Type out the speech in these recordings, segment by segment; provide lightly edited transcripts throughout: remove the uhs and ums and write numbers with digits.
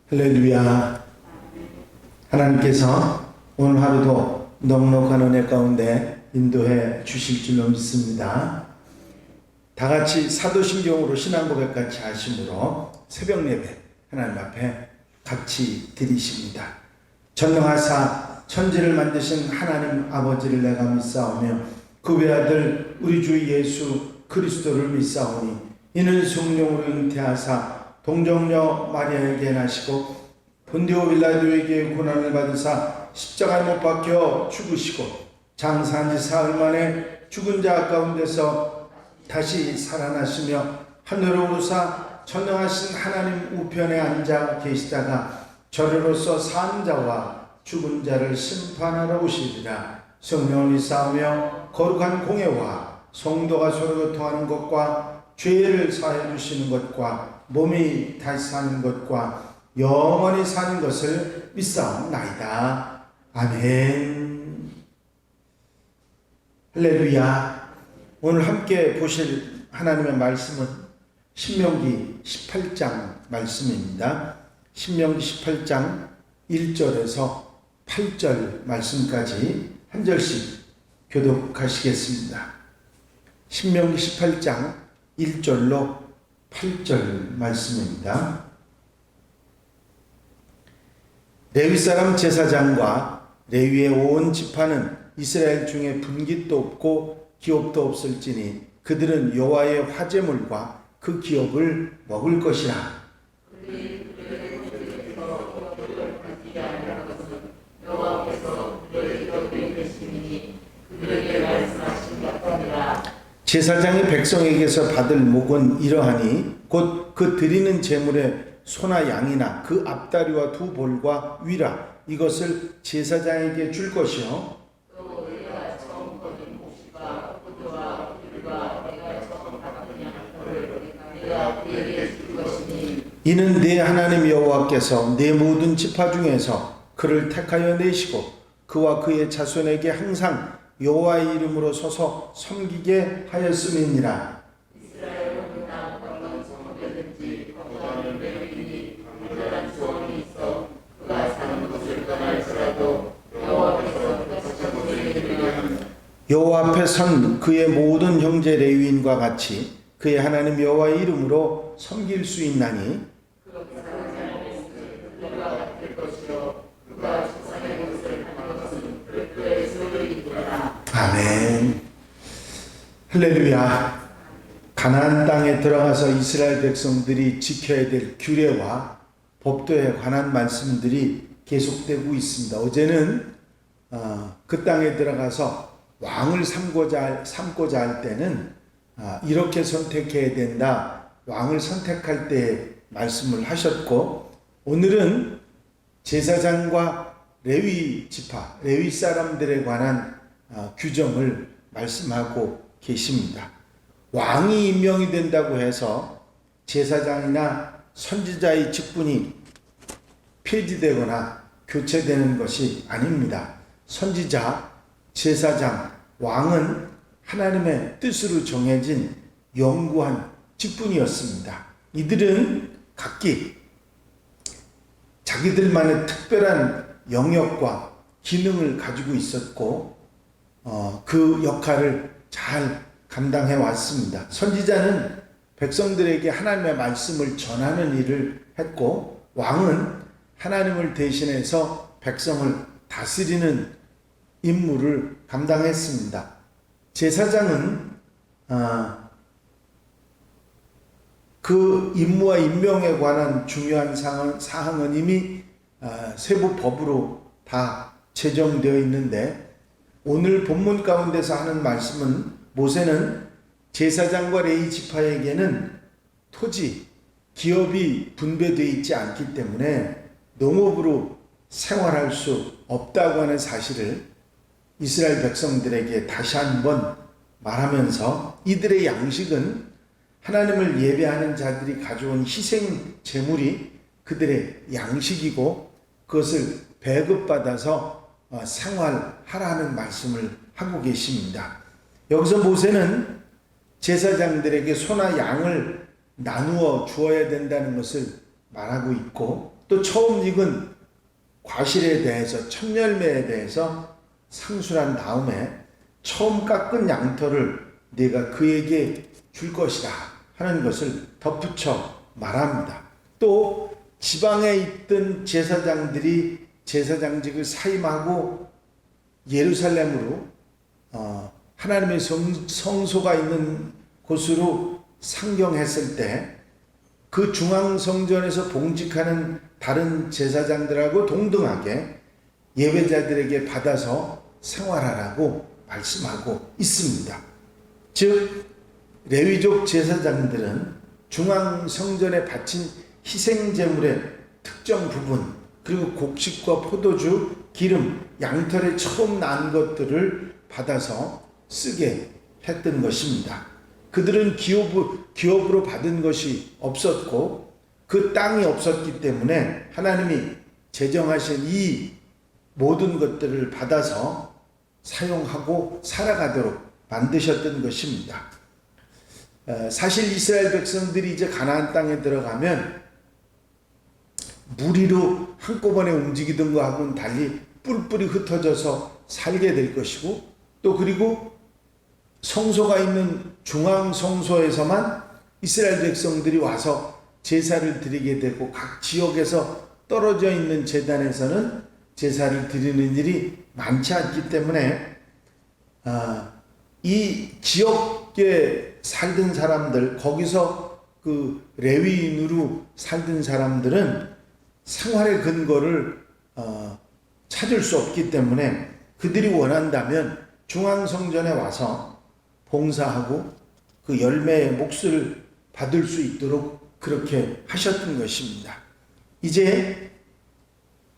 할렐루야. 하나님께서 오늘 하루도 넉넉한 은혜 가운데 인도해 주실 줄로 믿습니다. 다 같이 사도신경으로 신앙고백 같이 하심으로 새벽 예배 하나님 앞에 같이 드리십니다. 전능하사 천지를 만드신 하나님 아버지를 내가 믿사오며 그 외아들 우리 주 예수 그리스도를 믿사오니 이는 성령으로 잉태하사 동정녀 마리아에게 나시고 본디오 빌라도에게 고난을 받으사 십자가에 못 박혀 죽으시고 장사한 지 사흘 만에 죽은 자 가운데서 다시 살아나시며 하늘로 오르사 전능하신 하나님 우편에 앉아 계시다가 저리로서 산 자와 죽은 자를 심판하러 오시리라. 성령을 믿사오며 거룩한 공예와 성도가 서로 교통하는 것과 죄를 사해 주시는 것과 몸이 다시 사는 것과 영원히 사는 것을 믿사옵나이다. 아멘. 할렐루야. 오늘 함께 보실 하나님의 말씀은 신명기 18장 말씀입니다. 신명기 18장 1절에서 8절 말씀까지 한 절씩 교독하시겠습니다. 신명기 18장 1절로 8절 말씀입니다. 레위 사람 제사장과 레위의 온 지파는 이스라엘 중에 분깃도 없고 기업도 없을지니 그들은 여호와의 화제물과 그 기업을 먹을 것이라. 제사장이 백성에게서 받을 목은 이러하니 곧 그 드리는 제물의 소나 양이나 그 앞다리와 두 볼과 위라 이것을 제사장에게 줄 것이요 이는 네 하나님 여호와께서 네 모든 지파 중에서 그를 택하여 내시고 그와 그의 자손에게 항상 여호와의 이름으로 서서 섬기게 하였음이니라. 여호와 앞에 선 그의 모든 형제 레위인과 같이 그의 하나님 여호와의 이름으로 섬길 수 있나니 아멘. 할렐루야. 가나안 땅에 들어가서 이스라엘 백성들이 지켜야 될 규례와 법도에 관한 말씀들이 계속되고 있습니다. 어제는 그 땅에 들어가서 왕을 삼고자 할 때는 이렇게 선택해야 된다. 왕을 선택할 때 말씀을 하셨고, 오늘은 제사장과 레위 지파, 레위 사람들에 관한 규정을 말씀하고 계십니다. 왕이 임명이 된다고 해서 제사장이나 선지자의 직분이 폐지되거나 교체되는 것이 아닙니다. 선지자, 제사장, 왕은 하나님의 뜻으로 정해진 영구한 직분이었습니다. 이들은 각기 자기들만의 특별한 영역과 기능을 가지고 있었고 그 역할을 잘 감당해 왔습니다. 선지자는 백성들에게 하나님의 말씀을 전하는 일을 했고 왕은 하나님을 대신해서 백성을 다스리는 임무를 감당했습니다. 제사장은 그 임무와 임명에 관한 중요한 사항은 이미 세부 법으로 다 제정되어 있는데 오늘 본문 가운데서 하는 말씀은 모세는 제사장과 레위 지파에게는 토지, 기업이 분배되어 있지 않기 때문에 농업으로 생활할 수 없다고 하는 사실을 이스라엘 백성들에게 다시 한번 말하면서 이들의 양식은 하나님을 예배하는 자들이 가져온 희생 제물이 그들의 양식이고 그것을 배급받아서 생활하라는 말씀을 하고 계십니다. 여기서 모세는 제사장들에게 소나 양을 나누어 주어야 된다는 것을 말하고 있고, 또 처음 익은 과실에 대해서, 첫 열매에 대해서 상술한 다음에 처음 깎은 양털을 내가 그에게 줄 것이다 하는 것을 덧붙여 말합니다. 또 지방에 있던 제사장들이 제사장직을 사임하고 예루살렘으로 하나님의 성소가 있는 곳으로 상경했을 때 그 중앙성전에서 봉직하는 다른 제사장들하고 동등하게 예배자들에게 받아서 생활하라고 말씀하고 있습니다. 즉 레위족 제사장들은 중앙성전에 바친 희생제물의 특정 부분, 그리고 곡식과 포도주, 기름, 양털에 처음 난 것들을 받아서 쓰게 했던 것입니다. 그들은 기업으로 받은 것이 없었고 그 땅이 없었기 때문에 하나님이 제정하신 이 모든 것들을 받아서 사용하고 살아가도록 만드셨던 것입니다. 사실 이스라엘 백성들이 이제 가나안 땅에 들어가면 무리로 한꺼번에 움직이던 것하고는 달리 뿔뿔이 흩어져서 살게 될 것이고, 또 그리고 성소가 있는 중앙 성소에서만 이스라엘 백성들이 와서 제사를 드리게 되고, 각 지역에서 떨어져 있는 제단에서는 제사를 드리는 일이 많지 않기 때문에 이 지역에 살던 사람들, 거기서 그 레위인으로 살던 사람들은 생활의 근거를 찾을 수 없기 때문에 그들이 원한다면 중앙성전에 와서 봉사하고 그 열매의 몫을 받을 수 있도록 그렇게 하셨던 것입니다. 이제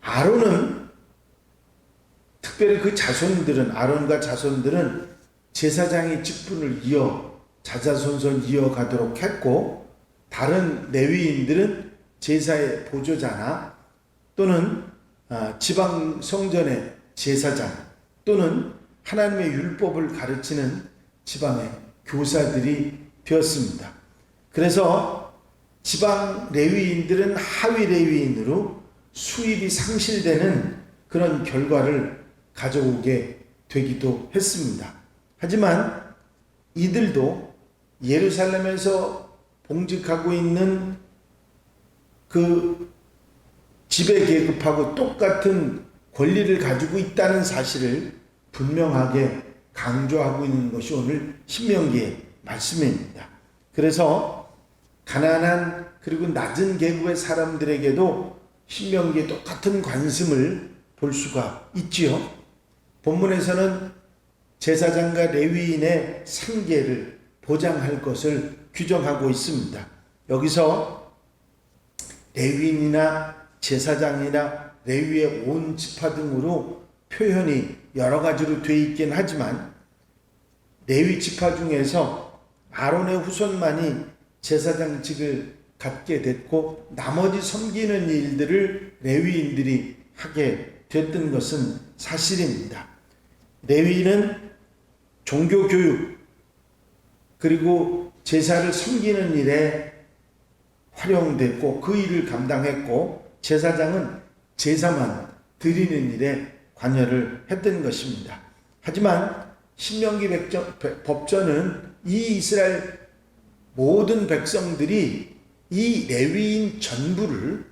아론은, 특별히 그 자손들은, 아론과 자손들은 제사장의 직분을 자자손손 이어가도록 했고, 다른 레위인들은 제사의 보조자나 또는 지방 성전의 제사장 또는 하나님의 율법을 가르치는 지방의 교사들이 되었습니다. 그래서 지방 레위인들은 하위 레위인으로 수입이 상실되는 그런 결과를 가져오게 되기도 했습니다. 하지만 이들도 예루살렘에서 봉직하고 있는 그 지배 계급하고 똑같은 권리를 가지고 있다는 사실을 분명하게 강조하고 있는 것이 오늘 신명기의 말씀입니다. 그래서 가난한 그리고 낮은 계급의 사람들에게도 신명기에 똑같은 관심을 볼 수가 있지요. 본문에서는 제사장과 레위인의 생계를 보장할 것을 규정하고 있습니다. 여기서 레위인이나 제사장이나 레위의 온 지파 등으로 표현이 여러 가지로 되어 있긴 하지만, 레위 지파 중에서 아론의 후손만이 제사장직을 갖게 됐고 나머지 섬기는 일들을 레위인들이 하게 됐던 것은 사실입니다. 레위인은 종교교육 그리고 제사를 섬기는 일에 활용됐고 그 일을 감당했고, 제사장은 제사만 드리는 일에 관여를 했던 것입니다. 하지만 신명기 법전은 이 이스라엘 모든 백성들이 이 레위인 전부를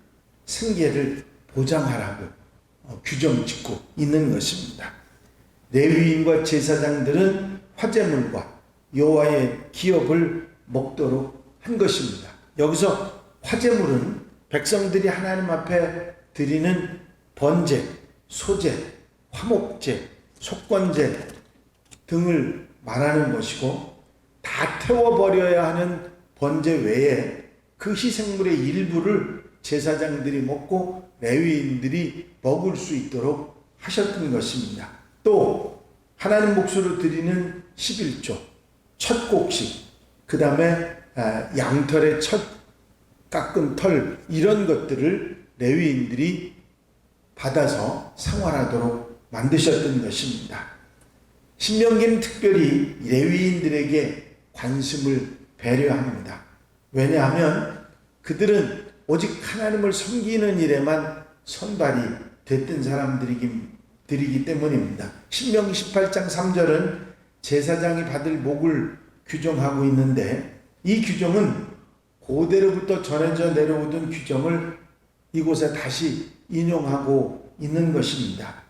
생계를 보장하라고 규정 짓고 있는 것입니다. 레위인과 제사장들은 화제물과 여호와의 기업을 먹도록 한 것입니다. 여기서 화제물은 백성들이 하나님 앞에 드리는 번제, 소제, 화목제, 속건제 등을 말하는 것이고, 다 태워버려야 하는 번제 외에 그 희생물의 일부를 제사장들이 먹고 레위인들이 먹을 수 있도록 하셨던 것입니다. 또 하나님 몫으로 드리는 11조, 첫 곡식, 그 다음에 양털의 첫 깎은 털, 이런 것들을 레위인들이 받아서 생활하도록 만드셨던 것입니다. 신명기는 특별히 레위인들에게 관심을 배려합니다. 왜냐하면 그들은 오직 하나님을 섬기는 일에만 선발이 됐던 사람들이기 때문입니다. 신명기 18장 3절은 제사장이 받을 목을 규정하고 있는데, 이 규정은 고대로부터 전해져 내려오던 규정을 이곳에 다시 인용하고 있는 것입니다.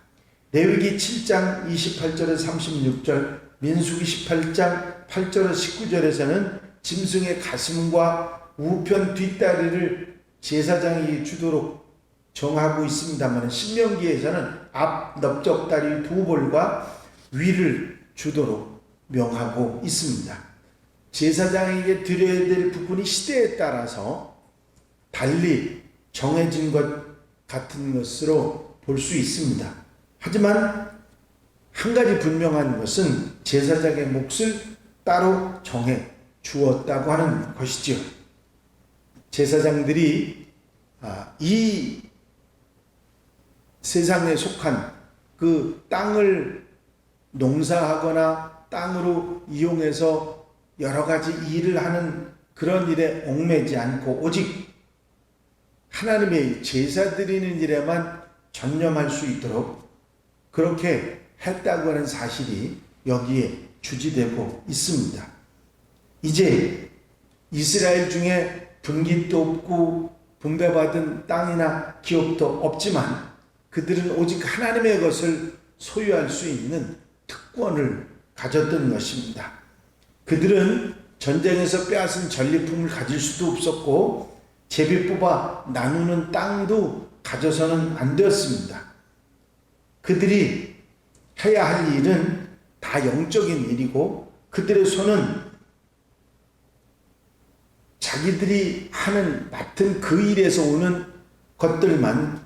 레위기 7장 28절에서 36절, 민수기 18장 8절에서 19절에서는 짐승의 가슴과 우편 뒷다리를 제사장이 주도록 정하고 있습니다만, 신명기에서는 앞 넓적다리 두 볼과 위를 주도록 명하고 있습니다. 제사장에게 드려야 될 부분이 시대에 따라서 달리 정해진 것 같은 것으로 볼 수 있습니다. 하지만 한 가지 분명한 것은 제사장의 몫을 따로 정해 주었다고 하는 것이지요. 제사장들이 이 세상에 속한 그 땅을 농사하거나 땅으로 이용해서 여러 가지 일을 하는 그런 일에 얽매지 않고 오직 하나님의 제사 드리는 일에만 전념할 수 있도록 그렇게 했다고 하는 사실이 여기에 주지되고 있습니다. 이제 이스라엘 중에 분깃도 없고 분배받은 땅이나 기업도 없지만 그들은 오직 하나님의 것을 소유할 수 있는 특권을 가졌던 것입니다. 그들은 전쟁에서 빼앗은 전리품을 가질 수도 없었고 제비 뽑아 나누는 땅도 가져서는 안 되었습니다. 그들이 해야 할 일은 다 영적인 일이고 그들의 손은 자기들이 맡은 그 일에서 오는 것들만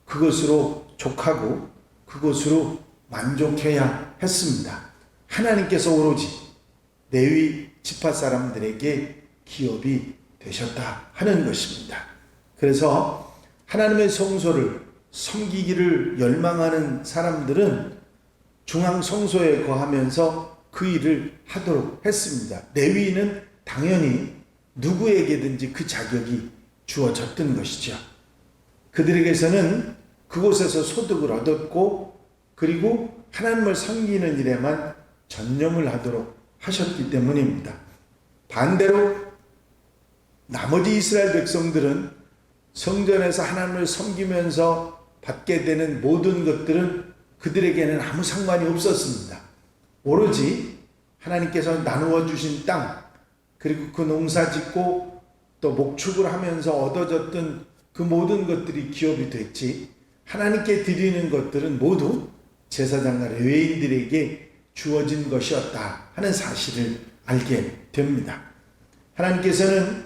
그것으로 족하고 그것으로 만족해야 했습니다. 하나님께서 오로지 레위 지파 사람들에게 기업이 되셨다 하는 것입니다. 그래서 하나님의 성소를 섬기기를 열망하는 사람들은 중앙 성소에 거하면서 그 일을 하도록 했습니다. 레위인은 당연히 누구에게든지 그 자격이 주어졌던 것이죠. 그들에게서는 그곳에서 소득을 얻었고 그리고 하나님을 섬기는 일에만 전념을 하도록 하셨기 때문입니다. 반대로 나머지 이스라엘 백성들은 성전에서 하나님을 섬기면서 받게 되는 모든 것들은 그들에게는 아무 상관이 없었습니다. 오로지 하나님께서 나누어 주신 땅 그리고 그 농사 짓고 또 목축을 하면서 얻어졌던 그 모든 것들이 기업이 됐지 하나님께 드리는 것들은 모두 제사장과 레위인들에게 주어진 것이었다 하는 사실을 알게 됩니다. 하나님께서는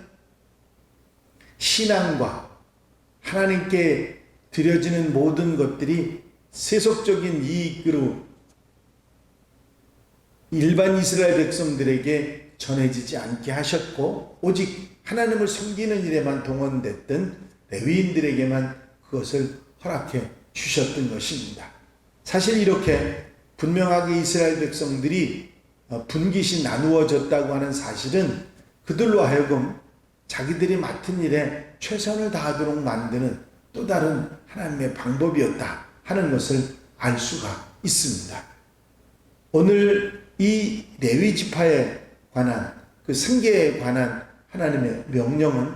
신앙과 하나님께 드려지는 모든 것들이 세속적인 이익으로 일반 이스라엘 백성들에게 전해지지 않게 하셨고 오직 하나님을 섬기는 일에만 동원됐던 레위인들에게만 그것을 허락해 주셨던 것입니다. 사실 이렇게 분명하게 이스라엘 백성들이 분깃이 나누어졌다고 하는 사실은 그들로 하여금 자기들이 맡은 일에 최선을 다하도록 만드는 또 다른 하나님의 방법이었다 하는 것을 알 수가 있습니다. 오늘 이 레위 지파에 관한 그 승계에 관한 하나님의 명령은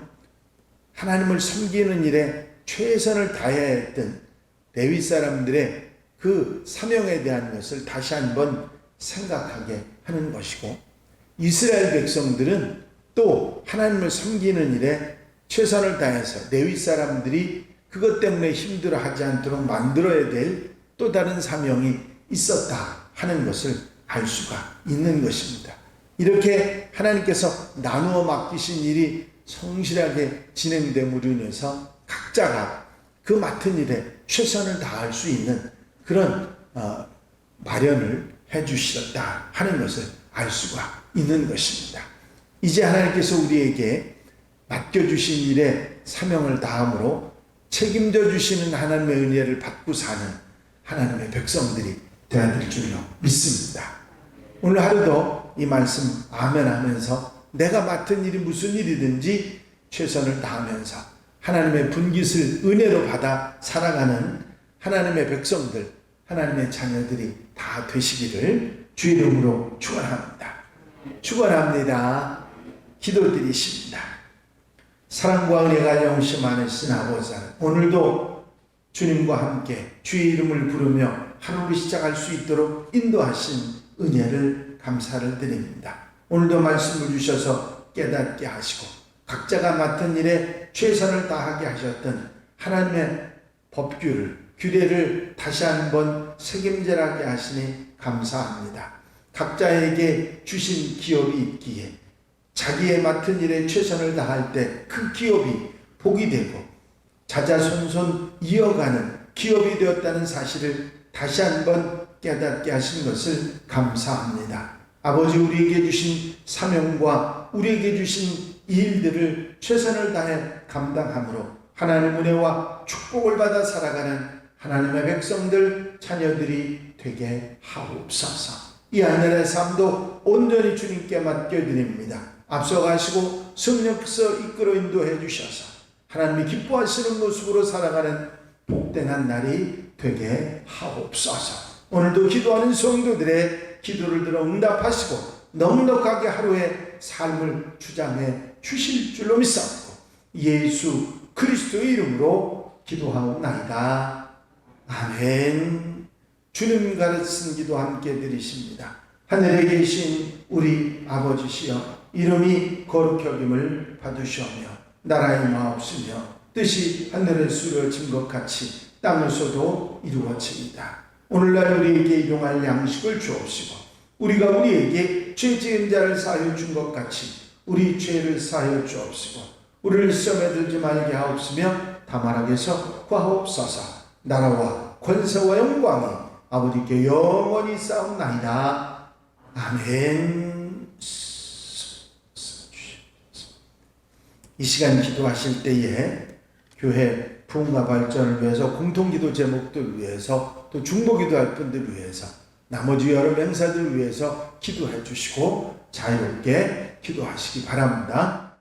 하나님을 섬기는 일에 최선을 다해야 했던 레위 사람들의 그 사명에 대한 것을 다시 한번 생각하게 하는 것이고 이스라엘 백성들은 또 하나님을 섬기는 일에 최선을 다해서 레위 사람들이 그것 때문에 힘들어하지 않도록 만들어야 될 또 다른 사명이 있었다 하는 것을 알 수가 있는 것입니다. 이렇게 하나님께서 나누어 맡기신 일이 성실하게 진행됨으로 인해서 각자가 그 맡은 일에 최선을 다할 수 있는 그런 마련을 해주셨다 하는 것을 알 수가 있는 것입니다. 이제 하나님께서 우리에게 맡겨주신 일에 사명을 다함으로 책임져 주시는 하나님의 은혜를 받고 사는 하나님의 백성들이 되어야 될 줄로 믿습니다. 오늘 하루도 이 말씀 아멘 하면서 내가 맡은 일이 무슨 일이든지 최선을 다하면서 하나님의 분깃을 은혜로 받아 살아가는 하나님의 백성들, 하나님의 자녀들이 다 되시기를 주 이름으로 축원합니다. 축원합니다. 기도드리십니다. 사랑과 은혜가 영시 많으신 아버지 하나님, 오늘도 주님과 함께 주의 이름을 부르며 하루를 시작할 수 있도록 인도하신 은혜를 감사를 드립니다. 오늘도 말씀을 주셔서 깨닫게 하시고 각자가 맡은 일에 최선을 다하게 하셨던 하나님의 법규를, 규례를 다시 한번 책임질하게 하시니 감사합니다. 각자에게 주신 기업이 있기에 자기의 맡은 일에 최선을 다할 때 그 기업이 복이 되고 자자손손 이어가는 기업이 되었다는 사실을 다시 한번 깨닫게 하신 것을 감사합니다. 아버지, 우리에게 주신 사명과 우리에게 주신 일들을 최선을 다해 감당함으로 하나님의 은혜와 축복을 받아 살아가는 하나님의 백성들, 자녀들이 되게 하옵소서. 이 하늘의 삶도 온전히 주님께 맡겨드립니다. 앞서가시고 성령께서 이끌어 인도해 주셔서 하나님이 기뻐하시는 모습으로 살아가는 복된 한 날이 되게 하옵소서. 오늘도 기도하는 성도들의 기도를 들어 응답하시고 넉넉하게 하루의 삶을 주장해 주실 줄로 믿사옵고 예수 그리스도의 이름으로 기도하옵나이다. 아멘. 주님 가르친 기도 함께 드리십니다. 하늘에 계신 우리 아버지시여, 이름이 거룩히 여김을 받으시오며 나라의 마옵시며 뜻이 하늘에서 이루어진 것 같이 땅에서도 이루어집니다. 오늘날 우리에게 일용할 양식을 주옵시고 우리가 우리에게 죄 지은 자를 사하여 준 것 같이 우리 죄를 사하여 주옵시고 우리를 시험에 들지 말게 하옵시며 다만 악에서 구하옵소서. 나라와 권세와 영광이 아버지께 영원히 싸움나이다. 아멘. 이 시간 기도하실 때에 교회 부흥과 발전을 위해서, 공통기도 제목들 위해서, 또 중보기도할 분들 위해서, 나머지 여러 명사들 위해서 기도해 주시고 자유롭게 기도하시기 바랍니다.